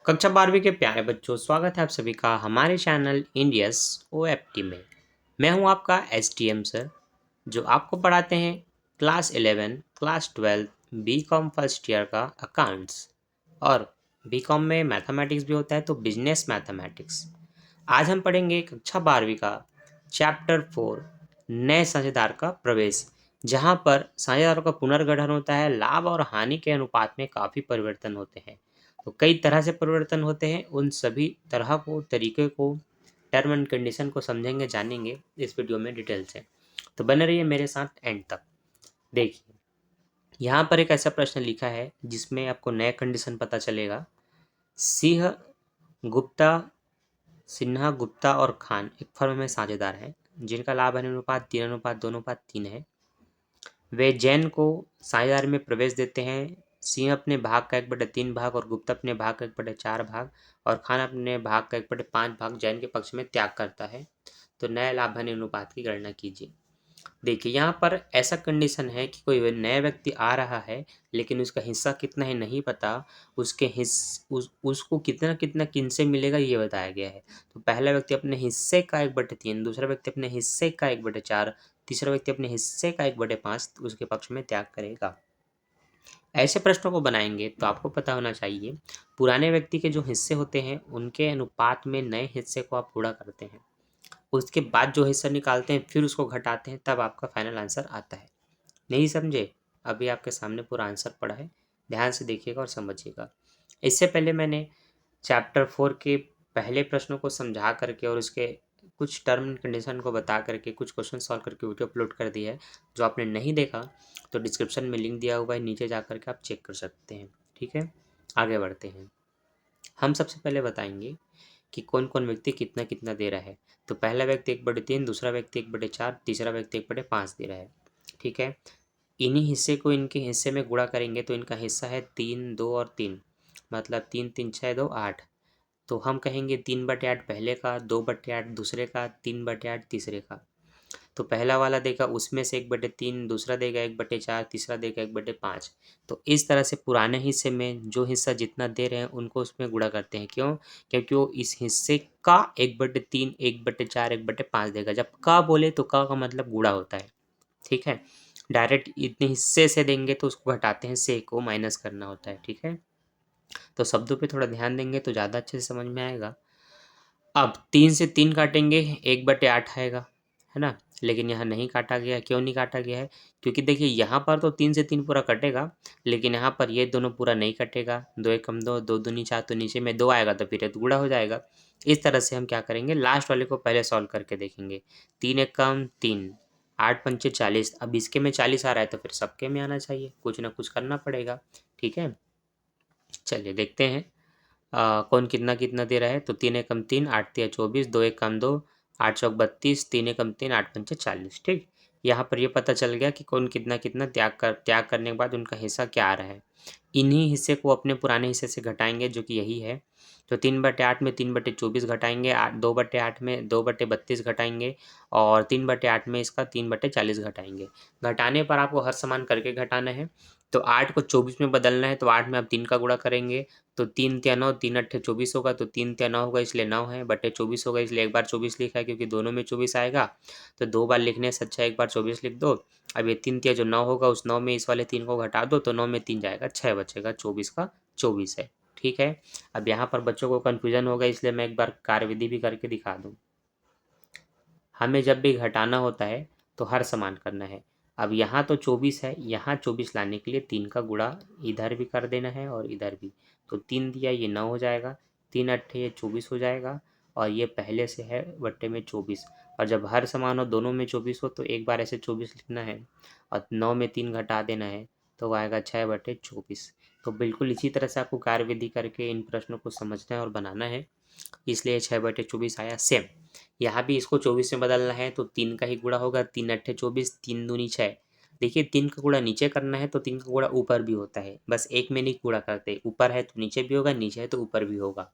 कक्षा 12वीं के प्यारे बच्चों, स्वागत है आप सभी का हमारे चैनल इंडियस ओएफटी में। मैं हूं आपका एसटीएम सर, जो आपको पढ़ाते हैं class 11, class 12, BCom first year का अकाउंट्स और बीकॉम में मैथमेटिक्स भी होता है तो बिजनेस मैथमेटिक्स। आज हम पढ़ेंगे कक्षा 12वीं का चैप्टर 4 नए साझेदार का प्रवेश, जहां पर साझेदारों का पुनर्गठन होता है। लाभ और हानि के अनुपात में काफ़ी परिवर्तन होते हैं। तो कई तरह से परिवर्तन होते हैं, उन सभी तरह को तरीके को टर्म एंड कंडीशन को समझेंगे, जानेंगे इस वीडियो में डिटेल से। तो बने रहिए मेरे साथ एंड तक। देखिए, यहाँ पर एक ऐसा प्रश्न लिखा है जिसमें आपको नया कंडीशन पता चलेगा। सिंह गुप्ता सिन्हा गुप्ता और खान एक फर्म में साझेदार हैं, जिनका लाभ हानि अनुपात 3:2:3 है। वे जैन को साझेदारी में प्रवेश देते हैं। सिंह अपने भाग का 1/3 भाग और गुप्ता अपने भाग का 1/4 भाग और खान अपने भाग का 1/5 भाग जैन के पक्ष में त्याग करता है। तो नए लाभ हानि अनुपात की गणना कीजिए। देखिए, यहाँ पर ऐसा कंडीशन है कि कोई नया व्यक्ति आ रहा है, लेकिन उसका हिस्सा कितना है नहीं पता। उसको कितना कितना किन से मिलेगा ये बताया गया है। तो पहला व्यक्ति अपने हिस्से का 1/3, दूसरा व्यक्ति अपने हिस्से का 1/4, तीसरा व्यक्ति अपने हिस्से का 1/5 उसके पक्ष में त्याग करेगा। ऐसे प्रश्नों को बनाएंगे तो आपको पता होना चाहिए, पुराने व्यक्ति के जो हिस्से होते हैं उनके अनुपात में नए हिस्से को आप पूरा करते हैं। उसके बाद जो हिस्सा निकालते हैं फिर उसको घटाते हैं, तब आपका फाइनल आंसर आता है। नहीं समझे? अभी आपके सामने पूरा आंसर पड़ा है, ध्यान से देखिएगा और समझिएगा। इससे पहले मैंने चैप्टर 4 के पहले प्रश्नों को समझा करके और उसके कुछ टर्म एंड कंडीशन को बता करके कुछ क्वेश्चन सॉल्व करके वीडियो अपलोड कर दिया है। जो आपने नहीं देखा तो डिस्क्रिप्शन में लिंक दिया हुआ है, नीचे जा करके आप चेक कर सकते हैं। ठीक है, आगे बढ़ते हैं। हम सबसे पहले बताएंगे कि कौन कौन व्यक्ति कितना कितना दे रहा है। तो पहला व्यक्ति 1/3, दूसरा व्यक्ति 1/4, तीसरा व्यक्ति 1/5 दे रहा है। ठीक है, इन्हीं हिस्से को इनके हिस्से में गुणा करेंगे तो इनका हिस्सा है 3, 2 और 3, मतलब 3 3 6 2 8। तो हम कहेंगे 3/8 पहले का, 2/8 दूसरे का, 3/8 तीसरे का। तो पहला वाला देगा उसमें से 1/3, दूसरा देगा 1/4, तीसरा देगा 1/5। तो इस तरह से पुराने हिस्से में जो हिस्सा जितना दे रहे हैं उनको उसमें गुणा करते हैं। क्यों? क्योंकि वो इस हिस्से का 1/3, 1/4, 1/5 देगा। जब का बोले तो का मतलब गुणा होता है। ठीक है, डायरेक्ट इतने हिस्से से देंगे तो उसको घटाते हैं, से को माइनस करना होता है। ठीक है, तो शब्दों पे थोड़ा ध्यान देंगे तो ज़्यादा अच्छे से समझ में आएगा। अब 3 से 3 काटेंगे 1/8 आएगा, है ना। लेकिन यहाँ नहीं काटा गया। क्यों नहीं काटा गया है? क्योंकि देखिए यहाँ पर तो 3 से 3 पूरा कटेगा, लेकिन यहाँ पर ये दोनों पूरा नहीं कटेगा। 2 एक कम 2, 2 दूनी 4, तो नीचे में 2 आएगा तो फिर ये गुणा हो जाएगा। इस तरह से हम क्या करेंगे, लास्ट वाले को पहले सॉल्व करके देखेंगे। 3 एक कम 3, 8 पंचे 40। अब इसके में 40 आ रहा है तो फिर सबके में आना चाहिए, कुछ ना कुछ करना पड़ेगा। ठीक है, चलिए देखते हैं कौन कितना कितना दे रहा है। तो 3 एकम 3, 8 तिया 24, 2 एक कम 2, 8 चौक 32, 3 एकम 3, 8 पंचे 40। ठीक, यहाँ पर ये पता चल गया कि कौन कितना कितना त्याग करने के बाद उनका हिस्सा क्या आ रहा है। इन्हीं हिस्से को अपने पुराने हिस्से से घटाएंगे, जो कि यही है। तो 3/8 में 3/24 घटाएंगे, 2/8 में 2/32 घटाएंगे और 3/8 में इसका 3/40 घटाएंगे। घटाने पर आपको हर समान करके घटाना है। तो 8 को 24 में बदलना है, तो 8 में आप 3 का गुणा करेंगे तो 3 तिया 9, 3 अट्ठे 24 होगा, तो 3 तिया 9 होगा इसलिए 9 है, बटे 24 होगा इसलिए एक बार 24 लिखा है क्योंकि दोनों में 24 आएगा। तो 2 बार लिखने से अच्छा एक बार 24 लिख दो। अब ये 3 तिया जो 9 होगा उस 9 में इस वाले 3 को घटा दो तो 9 में 3 जाएगा, 6 बचेगा, 24 का 24 है। ठीक है, अब यहाँ पर बच्चों को कन्फ्यूजन होगा इसलिए मैं एक बार कार्यविधि भी करके दिखा दूँ। हमें जब भी घटाना होता है तो हर समान करना है। अब यहाँ तो 24 है, यहाँ 24 लाने के लिए 3 का गुणा इधर भी कर देना है और इधर भी। तो 3 दिया ये 9 हो जाएगा, 3 अट्ठे ये 24 हो जाएगा और ये पहले से है बट्टे में 24। और जब हर समान हो, दोनों में 24 हो, तो एक बार ऐसे 24 लिखना है और 9 में 3 घटा देना है तो आएगा 6/24। तो बिल्कुल इसी तरह से आपको कार्यविधि करके इन प्रश्नों को समझना है और बनाना है, इसलिए 6/24 आया। सेम यहाँ भी इसको 24 में बदलना है तो 3 का ही गुणा होगा, 3 अट्ठे 24, 3 दूनी 6। देखिए 3 का गुणा नीचे करना है तो 3 का गुणा ऊपर भी होता है, बस एक में नहीं गुणा करते। ऊपर है तो नीचे भी होगा, नीचे है तो ऊपर भी होगा।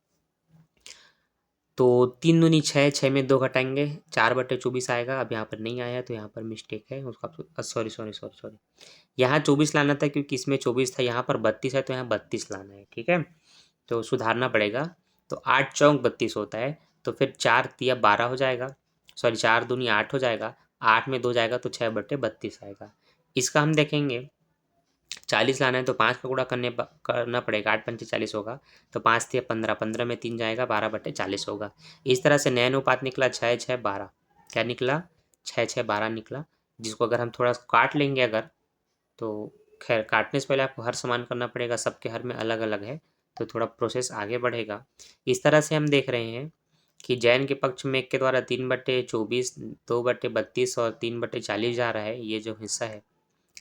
तो 3 दूनी 6, 6 में 2 घटाएंगे 4/24 आएगा। अब यहाँ पर नहीं आया तो यहाँ पर मिस्टेक है, उसका सॉरी सॉरी सॉरी सॉरी। यहाँ 24 लाना था क्योंकि इसमें 24 था, यहाँ पर 32 है तो यहाँ 32 लाना है। ठीक है, तो सुधारना पड़ेगा। तो 8 चौक 32 होता है, तो फिर 4 तिया 12 हो जाएगा, सॉरी 4 दूनी 8 हो जाएगा, 8 में 2 जाएगा तो 6/32 आएगा। इसका हम देखेंगे 40 लाना है तो 5 का गुणा करना पड़ेगा, 8 पंचे 40 होगा, तो 5 तिया 15, 15 में 3 जाएगा, 12/40 होगा। इस तरह से नया अनुपात निकला 6/6/12। क्या निकला? 6/6/12 निकला, जिसको अगर हम थोड़ा काट लेंगे अगर, तो खैर काटने से पहले आपको हर समान करना पड़ेगा, सबके हर में अलग अलग है, तो थोड़ा प्रोसेस आगे बढ़ेगा। इस तरह से हम देख रहे हैं कि जैन के पक्ष में 1 के द्वारा 3/24, 2/32 और 3/40 जा रहा है, ये जो हिस्सा है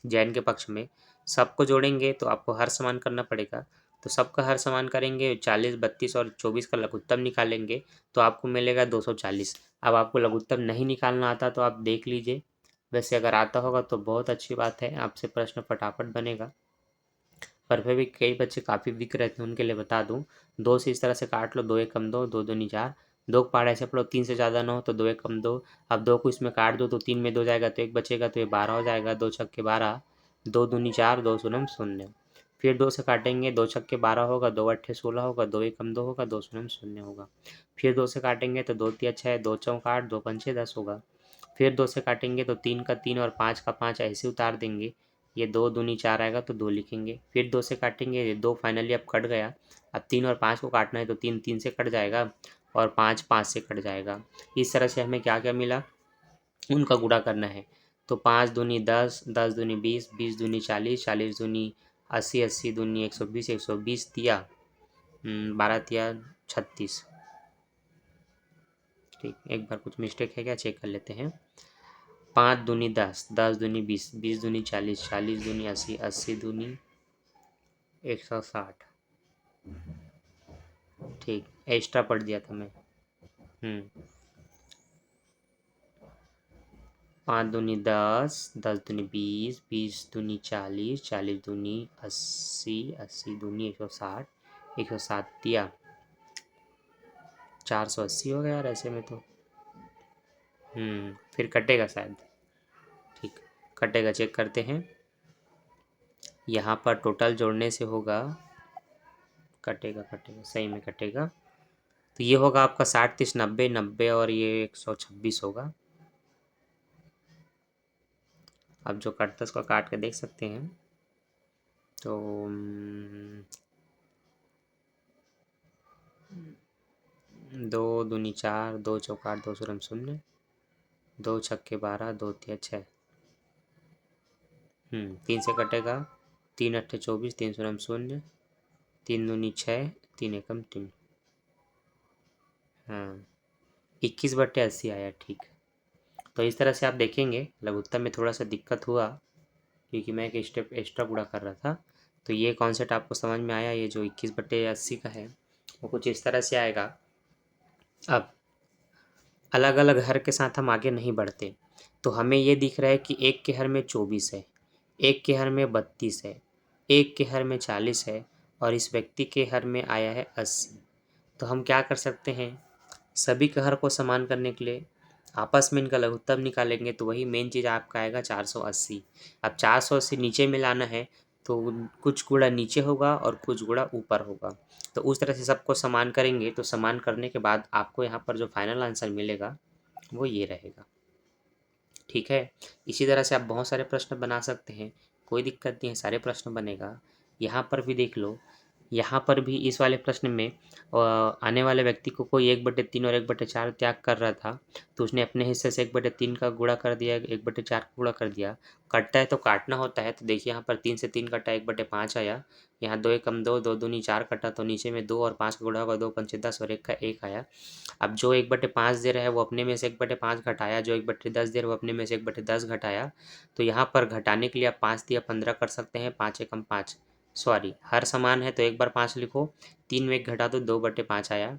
जैन के पक्ष में, सबको जोड़ेंगे तो आपको हर समान करना पड़ेगा। तो सबका हर समान करेंगे, 40, 32 और 24 का लघुत्तम निकालेंगे तो आपको मिलेगा 240। अब आपको लघुत्तम नहीं निकालना आता तो आप देख लीजिए, वैसे अगर आता होगा तो बहुत अच्छी बात है, आपसे प्रश्न फटाफट बनेगा। पर फिर भी कई बच्चे काफ़ी वीक रहते हैं, उनके लिए बता दूं, 2 से इस तरह से काट लो, 2 एक कम 2, 2 दूनी 4, 2 के पहाड़ ऐसे पढ़ो, 3 से ज़्यादा ना हो तो 2 एक कम 2। अब 2 को इसमें काट दो तो 3 में 2 जाएगा तो 1 बचेगा, तो ये 12 हो जाएगा, 2 छक्के 12, 2 दूनी 4, 2 शून्यम 0। फिर 2 से काटेंगे, 2 छक्के 12 होगा, 2 अट्ठे 16 होगा, 2 एक कम 2 होगा, 2 शून्यम 0 होगा। फिर 2 से काटेंगे तो 2 तिया 6, 2 चौक 8, 2 पंचे 10 होगा। फिर 2 से काटेंगे तो 3 का 3 और 5 का 5 ऐसे उतार देंगे, ये 2 दूनी 4 आएगा तो 2 लिखेंगे। फिर 2 से काटेंगे, ये 2 फाइनली अब कट गया। अब 3 और 5 को काटना है तो 3 3 से कट जाएगा और 5 5 से कट जाएगा। इस तरह से हमें क्या क्या मिला, उनका गुणा करना है। तो 5 दूनी 10, 10 दूनी 20, 20 दूनी 40, 40 दूनी 80, 80 दूनी 120, 120 तिया 12 तिया 36। ठीक, एक बार कुछ मिस्टेक है क्या, चेक कर लेते हैं। 5 दूनी 10, 10 दूनी 20, 20 दूनी 40, 40 दूनी 80, 80 दूनी 160। ठीक, एक्स्ट्रा पढ़ दिया था मैं। 5 दूनी 10, 10 दूनी 20, 20 दूनी 40, 40 दूनी 80, 80 दूनी 160, 160 दिया 480 हो गया यार ऐसे में तो। फिर कटेगा शायद। ठीक, कटेगा, चेक करते हैं। यहाँ पर टोटल जोड़ने से होगा, कटेगा कटेगा, सही में कटेगा। तो ये होगा आपका 60, 30, 90, 90 और ये 126 होगा। अब जो कटता है उसको काट के देख सकते हैं। तो 2 दूनी 4, 2 चौक 8, 2 शून्य 0, 2 छक्के 12, 2 तिया 6। 3 से कटेगा, 3 अट्ठे 24, 3 शून्य 0, 3 दूनी 6, 3 एकम 3। हाँ, 21/80 आया। ठीक, तो इस तरह से आप देखेंगे लघुत्तम में थोड़ा सा दिक्कत हुआ क्योंकि मैं एक स्टेप एक्स्ट्रा पूरा कर रहा था। तो ये कॉन्सेप्ट आपको समझ में आया, ये जो 21/80 का है वो कुछ इस तरह से आएगा। अब अलग अलग हर के साथ हम आगे नहीं बढ़ते, तो हमें ये दिख रहा है कि एक के हर में 24 है, एक के हर में 32 है, एक के हर में 40 है और इस व्यक्ति के हर में आया है 80। तो हम क्या कर सकते हैं, सभी के हर को समान करने के लिए आपस में इनका लघुत्तम निकालेंगे तो वही मेन चीज़ आपका आएगा 480। अब 480 नीचे में लाना है तो कुछ गुणा नीचे होगा और कुछ गुणा ऊपर होगा। तो उस तरह से सबको समान करेंगे तो समान करने के बाद आपको यहाँ पर जो फाइनल आंसर मिलेगा वो ये रहेगा। ठीक है, इसी तरह से आप बहुत सारे प्रश्न बना सकते हैं, कोई दिक्कत नहीं है, सारे प्रश्न बनेगा। यहाँ पर भी देख लो, यहाँ पर भी इस वाले प्रश्न में आने वाले व्यक्ति को कोई 1/3 और 1/4 त्याग कर रहा था, तो उसने अपने हिस्से से 1/3 का गुणा कर दिया, 1/4 का गुणा कर दिया। कटता है तो काटना होता है, तो देखिए यहाँ पर 3 से 3 कटा, 1/5 आया। यहाँ 2 एकम 2, 2 दूनी 4 कटा, तो नीचे में 2 और 5 का गुणा होगा, 2 पंचे 10 और 1 का 1 आया। अब जो 1/5 दे रहा है वो अपने में से 1/5 घटाया, जो 1/10 दे रहा है वो अपने में से 1/10 घटाया। तो यहाँ पर घटाने के लिए आप 5 दिया 15 कर सकते हैं, 5 एकम 5, सॉरी हर समान है तो एक बार 5 लिखो, 3 में 1 घटा दो, 2/5 आया।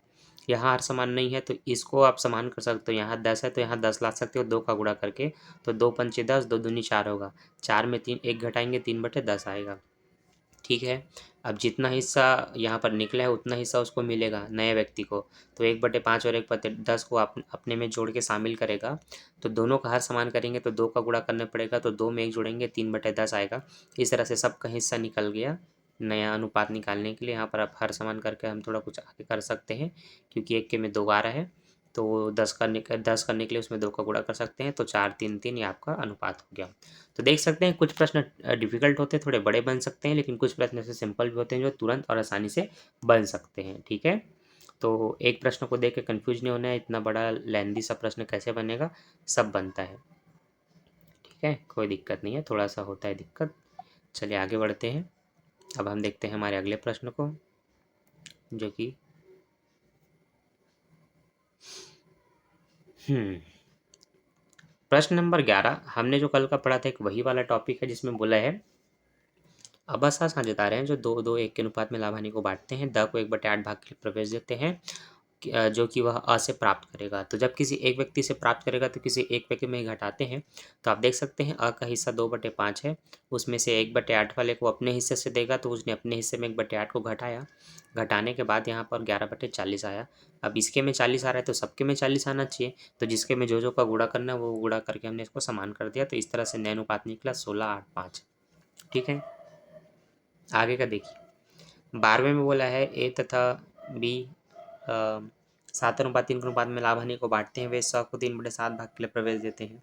यहाँ हर समान नहीं है तो इसको आप समान कर सकते हो, यहाँ 10 है तो यहाँ 10 ला सकते हो 2 का गुणा करके, तो 2 पंचे 10, 2 दूनी 4 होगा, 4 में 3 1 घटाएंगे, 3/10 आएगा। ठीक है, अब जितना हिस्सा यहाँ पर निकला है उतना हिस्सा उसको मिलेगा नए व्यक्ति को, तो 1/5 और 1/10 को अपने में जोड़ के शामिल करेगा। तो दोनों का हर समान करेंगे तो 2 का गुणा करना पड़ेगा, तो 2 में 1 जोड़ेंगे, 3/10 आएगा। इस तरह से सबका हिस्सा निकल गया नया अनुपात निकालने के लिए यहाँ पर आप हर समान करके हम थोड़ा कुछ आगे कर सकते हैं, क्योंकि 1 के में 2 आ रहा है, तो 10 करने के लिए उसमें 2 का गुणा कर सकते हैं, तो 4 3 3 ये आपका अनुपात हो गया। तो देख सकते हैं कुछ प्रश्न डिफिकल्ट होते हैं, थोड़े बड़े बन सकते हैं, लेकिन कुछ प्रश्न ऐसे सिंपल भी होते हैं जो तुरंत और आसानी से बन सकते हैं। ठीक है, तो एक प्रश्न को देख के कन्फ्यूज नहीं होना है, इतना बड़ा लेंदी सा प्रश्न कैसे बनेगा, सब बनता है। ठीक है, कोई दिक्कत नहीं है, थोड़ा सा होता है दिक्कत। चलिए आगे बढ़ते हैं। अब हम देखते हैं हमारे अगले प्रश्न को, जो कि प्रश्न नंबर 11 हमने जो कल का पढ़ा था, एक वही वाला टॉपिक है जिसमें बोला है अबसा साझेदार हैं जो 2-2-1 के अनुपात में लाभ हानि को बांटते हैं, द को 1/8 भाग के लिए प्रवेश देते हैं, जो कि वह अ से प्राप्त करेगा। तो जब किसी एक व्यक्ति से प्राप्त करेगा तो किसी एक व्यक्ति में घटाते हैं, तो आप देख सकते हैं अ का हिस्सा 2/5 है, उसमें से 1/8 वाले को अपने हिस्से से देगा, तो उसने अपने हिस्से में 1/8 को घटाया, घटाने के बाद यहाँ पर 11/40 आया। अब इसके में 40 आ रहा है तो सबके में 40 आना चाहिए, तो जिसके में जो का गुणा करना है वो गुणा करके हमने इसको समान कर दिया, तो इस तरह से नया अनुपात निकला 16:8:5। ठीक है, आगे का देखिए। 12वें में बोला है ए तथा बी 7:3 के अनुपात में लाभ हानि को बांटते हैं, वे 100 को 3/7 भाग के लिए प्रवेश देते हैं,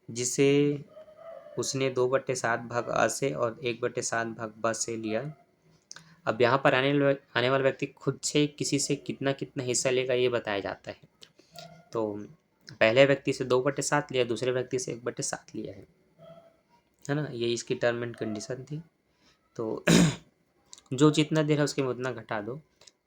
जिसे उसने 2/7 भाग अ से और 1/7 भाग ब से लिया। अब यहाँ पर आने वाला व्यक्ति खुद से किसी से कितना कितना हिस्सा लेगा ये बताया जाता है। तो पहले व्यक्ति से 2/7 लिया, दूसरे व्यक्ति से 1/7 लिया है ना, ये इसकी टर्म एंड कंडीशन थी। तो जो जितना दे रहा है उसके में उतना घटा दो।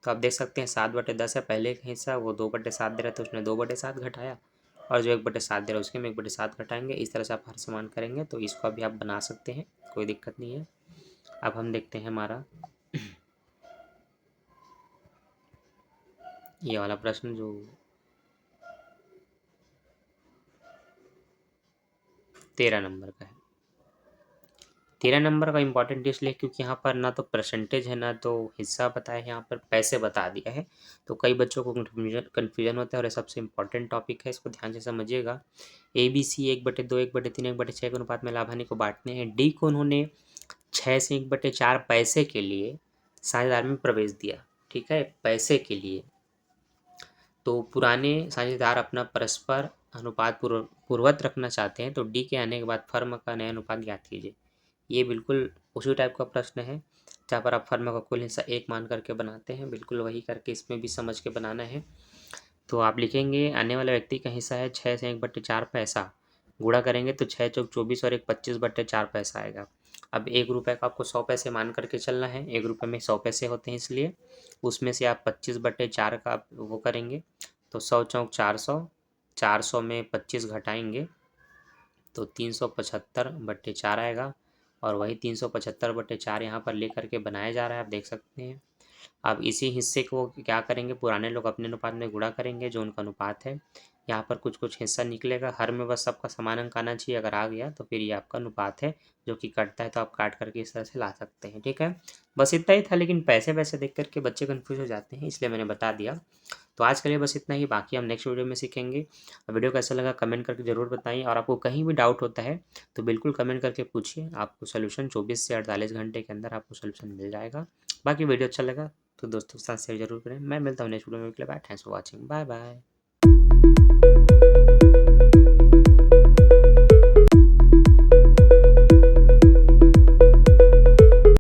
तो आप देख सकते हैं 7/10 है पहले का हिस्सा, वो 2/7 दे रहा है तो उसने 2/7 घटाया, और जो 1/7 दे रहा है उसके में 1/7 घटाएंगे। इस तरह से आप हर समान करेंगे तो इसको अभी आप बना सकते हैं, कोई दिक्कत नहीं है। अब हम देखते हैं हमारा ये वाला प्रश्न जो 13 नंबर का है। 13 नंबर का इंपॉर्टेंट इसलिए क्योंकि यहाँ पर ना तो परसेंटेज है ना तो हिस्सा बताया है, यहाँ पर पैसे बता दिया है, तो कई बच्चों को कन्फ्यूजन होता है, और ये सबसे इम्पॉर्टेंट टॉपिक है, इसको ध्यान से समझिएगा। ABC 1/2 1/3 1/6 के अनुपात में लाभ हानि को बांटने हैं, डी को उन्होंने 6 से 1/4 पैसे के लिए साझेदार में प्रवेश दिया। ठीक है, पैसे के लिए। तो पुराने साझेदार अपना परस्पर अनुपात पूर्ववत रखना चाहते हैं, तो डी के आने के बाद फर्म का नया अनुपात ज्ञात कीजिए। ये बिल्कुल उसी टाइप का प्रश्न है जहाँ पर आप फर्म का कुल हिस्सा 1 मान करके बनाते हैं, बिल्कुल वही करके इसमें भी समझ के बनाना है। तो आप लिखेंगे आने वाले व्यक्ति का हिस्सा है 6 से 1/4 पैसा, गुणा करेंगे तो 6 चौक 24 और 1 25/4 पैसा आएगा। अब 1 रुपये का आपको 100 पैसे मान करके चलना है, 1 रुपये में 100 पैसे होते हैं, इसलिए उसमें से आप 25/4 का आप वो करेंगे, तो 100 चौक 400, 400 में 25 घटाएंगे तो 375/4 आएगा, और वही 375/4 यहाँ पर ले करके बनाया जा रहा है, आप देख सकते हैं। अब इसी हिस्से को क्या करेंगे, पुराने लोग अपने अनुपात में गुणा करेंगे, जो उनका अनुपात है। यहाँ पर कुछ कुछ हिस्सा निकलेगा, हर में बस सबका समान अंक आना चाहिए, अगर आ गया तो फिर ये आपका अनुपात है, जो कि कटता है तो आप काट करके इस तरह से ला सकते हैं। ठीक है, बस इतना ही था, लेकिन पैसे वैसे देख करके बच्चे कन्फ्यूज हो जाते हैं, इसलिए मैंने बता दिया। तो आज के लिए बस इतना ही, बाकी हम नेक्स्ट वीडियो में सीखेंगे। वीडियो कैसा लगा कमेंट करके ज़रूर बताइए, और आपको कहीं भी डाउट होता है तो बिल्कुल कमेंट करके पूछिए, आपको सोल्यूशन 24 से 48 घंटे के अंदर आपको सोल्यूशन मिल जाएगा। बाकी वीडियो अच्छा लगा तो दोस्तों के साथ शेयर जरूर करें। मैं मिलता हूँ नेक्स्ट वीडियो में, bye, thanks for watching, bye bye.